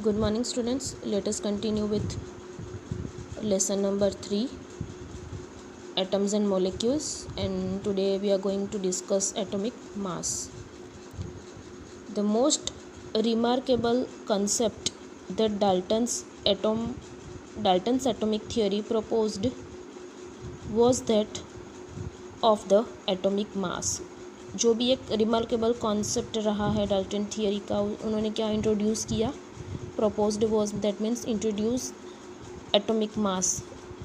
Good morning students. Let us continue with lesson number 3, atoms and molecules, and today we are going to discuss atomic mass. The most remarkable concept that Dalton's atomic theory proposed was that of the atomic mass. जो भी एक remarkable concept रहा है Dalton theory का, उन्होंने क्या introduce किया, proposed was that means introduce atomic mass.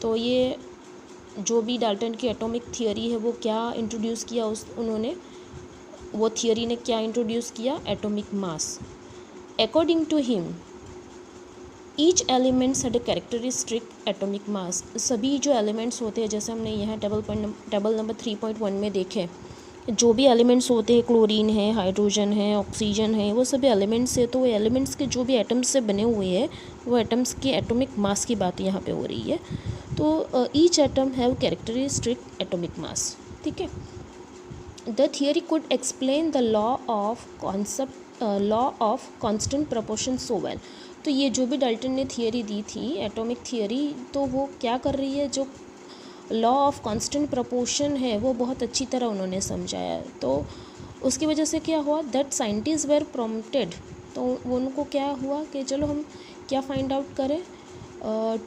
तो ये जो भी डाल्टन की एटॉमिक थियरी है वो क्या इंट्रोड्यूस किया, उन्होंने वो थियरी ने क्या इंट्रोड्यूस किया, atomic mass. According to him each elements had a characteristic atomic mass. सभी जो एलिमेंट्स होते हैं, जैसे हमने यहाँ टेबल नंबर 3.1 में देखे, जो भी एलिमेंट्स होते हैं, क्लोरीन है, हाइड्रोजन है, ऑक्सीजन है, वो सभी एलिमेंट्स है. तो वो एलिमेंट्स के जो भी एटम्स से बने हुए हैं, वो एटम्स के एटॉमिक मास की बात यहाँ पे हो रही है. तो each atom have characteristic atomic मास. ठीक है. The theory could explain the law of constant proportion so well. तो ये जो भी डाल्टन ने थियरी दी थी, एटॉमिक थियरी, तो वो क्या कर रही है, जो लॉ ऑफ कांस्टेंट प्रोपोर्शन है वो बहुत अच्छी तरह उन्होंने समझाया. तो उसकी वजह से क्या हुआ, दैट साइंटिस्ट वेर प्रॉम्प्टेड. तो उनको क्या हुआ कि चलो हम क्या फाइंड आउट करें,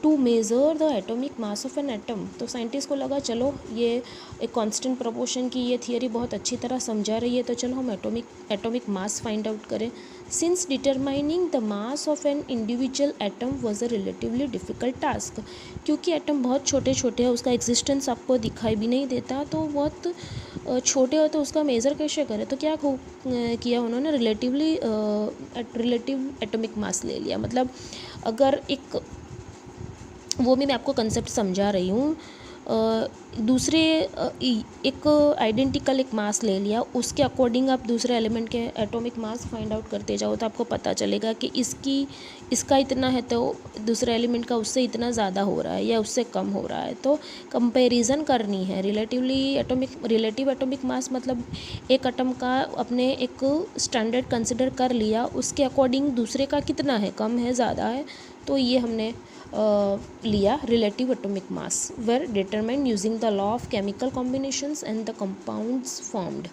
to measure the atomic mass of an atom. तो साइंटिस्ट को लगा चलो ये एक कांस्टेंट प्रोपोर्शन की ये थियरी बहुत अच्छी तरह समझा रही है, तो चलो हम एटॉमिक मास फाइंड आउट करें. Since determining the mass of an individual atom was a relatively difficult task. क्योंकि एटम बहुत छोटे छोटे हैं, उसका एग्जिस्टेंस आपको दिखाई भी नहीं देता, तो बहुत छोटे होते, उसका मेज़र कैसे करें. तो क्या किया उन्होंने, रिलेटिव एटॉमिक मास ले लिया. मतलब अगर एक, वो भी मैं आपको कंसेप्ट समझा रही हूँ, दूसरे एक आइडेंटिकल एक मास ले लिया, उसके अकॉर्डिंग आप दूसरे एलिमेंट के एटॉमिक मास फाइंड आउट करते जाओ, तो आपको पता चलेगा कि इसका इतना है तो दूसरे एलिमेंट का उससे इतना ज़्यादा हो रहा है या उससे कम हो रहा है. तो कंपैरिजन करनी है. रिलेटिव एटॉमिक मास मतलब एक एटम का अपने एक स्टैंडर्ड कंसिडर कर लिया, उसके अकॉर्डिंग दूसरे का कितना है, कम है, ज़्यादा है. तो ये हमने लिया relative atomic mass, were determined using the law of chemical combinations and the compounds formed.